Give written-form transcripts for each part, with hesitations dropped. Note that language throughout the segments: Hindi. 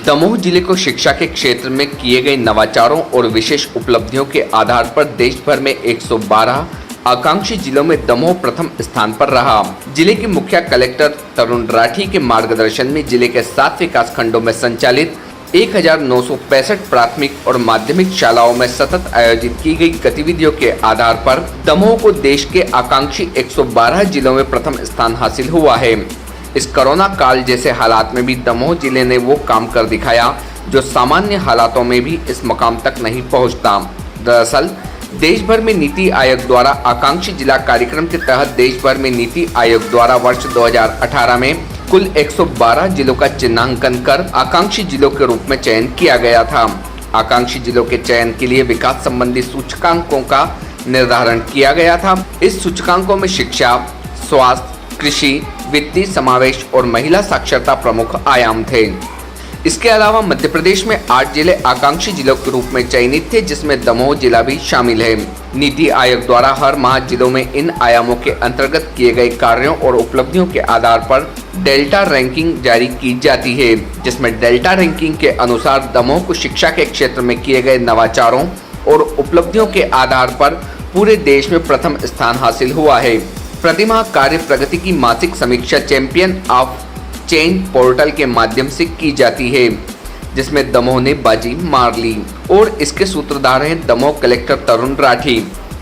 दमोह जिले को शिक्षा के क्षेत्र में किए गए नवाचारों और विशेष उपलब्धियों के आधार पर देश भर में 112 आकांक्षी जिलों में दमोह प्रथम स्थान पर रहा। जिले के मुखिया कलेक्टर तरुण राठी के मार्गदर्शन में जिले के 7 विकास खंडों में संचालित 1965 प्राथमिक और माध्यमिक शालाओं में सतत आयोजित की गई गतिविधियों के आधार पर दमोह को देश के आकांक्षी 112 जिलों में प्रथम स्थान हासिल हुआ है। इस कोरोना काल जैसे हालात में भी दमोह जिले ने वो काम कर दिखाया जो सामान्य हालातों में भी इस मुकाम तक नहीं पहुंचता। दरअसल देश भर में नीति आयोग द्वारा आकांक्षी जिला कार्यक्रम के तहत देश भर में नीति आयोग द्वारा वर्ष 2018 में कुल 112 जिलों का चिन्हांकन कर आकांक्षी जिलों के रूप में चयन किया गया था। आकांक्षी जिलों के चयन के लिए विकास संबंधी सूचकांकों का निर्धारण किया गया था। इस सूचकांकों में शिक्षा, स्वास्थ्य, कृषि, वित्तीय समावेश और महिला साक्षरता प्रमुख आयाम थे। इसके अलावा मध्य प्रदेश में 8 जिले आकांक्षी जिलों के रूप में चयनित थे, जिसमें दमोह जिला भी शामिल है। नीति आयोग द्वारा हर माह जिलों में इन आयामों के अंतर्गत किए गए कार्यों और उपलब्धियों के आधार पर डेल्टा रैंकिंग जारी की जाती है, जिसमें डेल्टा रैंकिंग के अनुसार दमोह को शिक्षा के क्षेत्र में किए गए नवाचारों और उपलब्धियों के आधार पर पूरे देश में प्रथम स्थान हासिल हुआ है। प्रतिमाह कार्य प्रगति की मासिक समीक्षा चैंपियन ऑफ चेंज पोर्टल के माध्यम से की जाती है, जिसमें दमोह ने बाजी मार ली और इसके सूत्रधार हैं दमोह कलेक्टर तरुण राठी।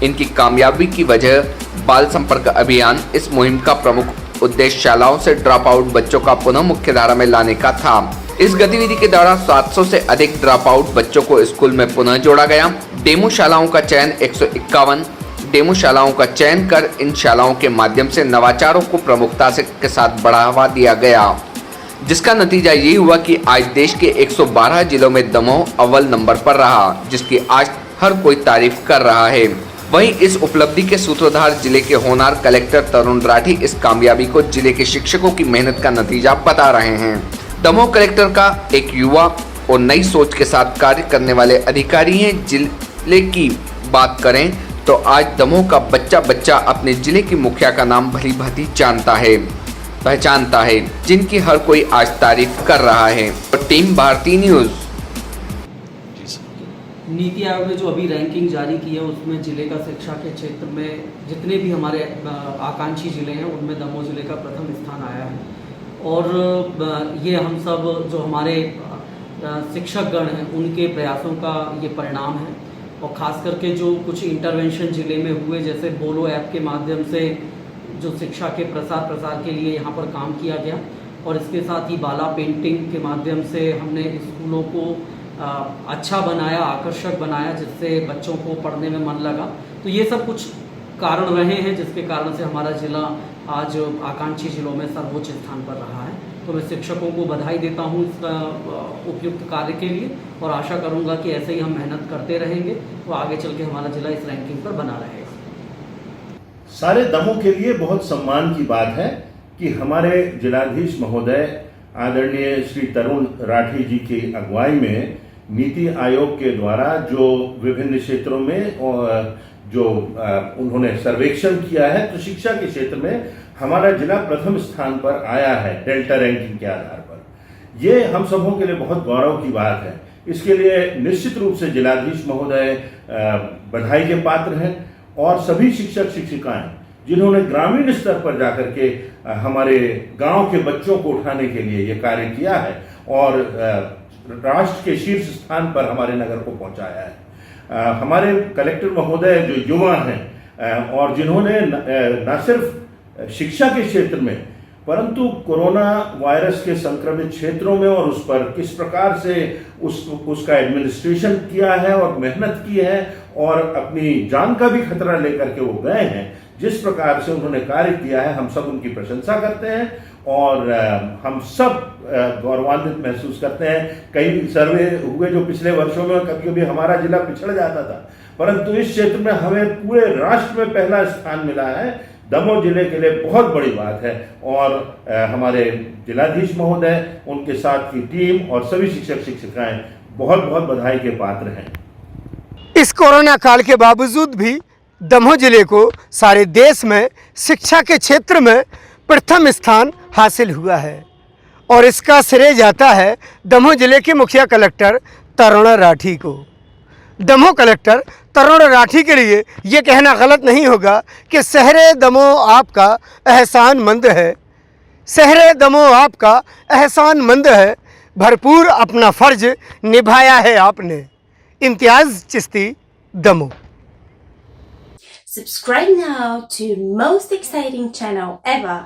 इनकी कामयाबी की वजह बाल संपर्क अभियान। इस मुहिम का प्रमुख उद्देश्य शालाओं से ड्रॉप आउट बच्चों का पुनः मुख्यधारा में लाने का था। इस गतिविधि के दौरान 700 से अधिक ड्रॉप आउट बच्चों को स्कूल में पुनः जोड़ा गया। डेमो शालाओं का चयन 151 डेमो शालाओं का चयन कर इन शालाओं के माध्यम से नवाचारों को प्रमुखता के साथ बढ़ावा दिया गया, जिसका नतीजा ये हुआ कि आज देश के 112 जिलों में दमोह अव्वल नंबर पर रहा, जिसकी आज हर कोई तारीफ कर रहा है। वहीं इस उपलब्धि के सूत्रधार जिले के होनार कलेक्टर तरुण राठी इस कामयाबी को जिले के शिक्षकों की मेहनत का नतीजा बता रहे हैं। दमोह कलेक्टर का एक युवा और नई सोच के साथ कार्य करने वाले अधिकारी हैं। जिले की बात करें तो आज दमोह का बच्चा बच्चा अपने जिले के मुखिया का नाम भली भांति जानता है, पहचानता है, जिनकी हर कोई आज तारीफ कर रहा है। और टीम भारती न्यूज़। नीति आयोग ने जो अभी रैंकिंग जारी की है उसमें जिले का शिक्षा के क्षेत्र में जितने भी हमारे आकांक्षी जिले हैं उनमें दमोह जिले का प्रथम स्थान आया है। और ये हम सब जो हमारे शिक्षकगण हैं उनके प्रयासों का ये परिणाम है। और ख़ास करके जो कुछ इंटरवेंशन ज़िले में हुए, जैसे बोलो ऐप के माध्यम से जो शिक्षा के प्रसार के लिए यहाँ पर काम किया गया, और इसके साथ ही बाला पेंटिंग के माध्यम से हमने स्कूलों को अच्छा बनाया, आकर्षक बनाया, जिससे बच्चों को पढ़ने में मन लगा। तो ये सब कुछ कारण रहे हैं जिसके कारण से हमारा ज़िला आज आकांक्षी ज़िलों में सर्वोच्च स्थान पर रहा है। तो मैं शिक्षकों को बधाई देता हूँ इस उपयुक्त कार्य के लिए और आशा करूँगा कि ऐसे ही हम मेहनत करते रहेंगे तो आगे चल के हमारा जिला इस रैंकिंग पर बना रहेगा। सारे दमोह के लिए बहुत सम्मान की बात है कि हमारे जिलाधीश महोदय आदरणीय श्री तरुण राठी जी की अगुवाई में नीति आयोग के द्वारा जो विभिन्न क्षेत्रों में जो उन्होंने सर्वेक्षण किया है, तो शिक्षा के क्षेत्र में हमारा जिला प्रथम स्थान पर आया है डेल्टा रैंकिंग के आधार पर। ये हम सबों के लिए बहुत गौरव की बात है। इसके लिए निश्चित रूप से जिलाधीश महोदय बधाई के पात्र हैं और सभी शिक्षक शिक्षिकाएं जिन्होंने ग्रामीण स्तर पर जाकर के हमारे गांव के बच्चों को उठाने के लिए ये कार्य किया है और राष्ट्र के शीर्ष स्थान पर हमारे नगर को पहुंचाया है। हमारे कलेक्टर महोदय जो युवा हैं और जिन्होंने न सिर्फ शिक्षा के क्षेत्र में परंतु कोरोना वायरस के संक्रमित क्षेत्रों में और उस पर किस प्रकार से उसका एडमिनिस्ट्रेशन किया है और मेहनत की है और अपनी जान का भी खतरा लेकर के वो गए हैं, जिस प्रकार से उन्होंने कार्य किया है, हम सब उनकी प्रशंसा करते हैं और हम सब गौरवान्वित महसूस करते हैं। कई सर्वे हुए जो पिछले वर्षों में कभी कभी हमारा जिला पिछड़ जाता था, परंतु इस क्षेत्र में हमें पूरे राष्ट्र में पहला स्थान मिला है। दमोह जिले के लिए बहुत बड़ी बात है और हमारे जिलाधीश महोदय, उनके साथ की टीम और सभी शिक्षक शिक्षिकाएं बहुत बहुत बधाई के पात्र हैं। इस कोरोना काल के बावजूद भी दमोह जिले को सारे देश में शिक्षा के क्षेत्र में प्रथम स्थान हासिल हुआ है और इसका श्रेय जाता है दमोह जिले के मुखिया कलेक्टर तरुण राठी को। दमोह कलेक्टर तरुण राठी के लिए ये कहना गलत नहीं होगा कि शहरे दमोह आपका एहसानमंद है। शहरे दमोह आपका एहसानमंद है, भरपूर अपना फ़र्ज निभाया है आपने। इम्तियाज़ Chishti, Damoh. Subscribe now to most exciting channel ever.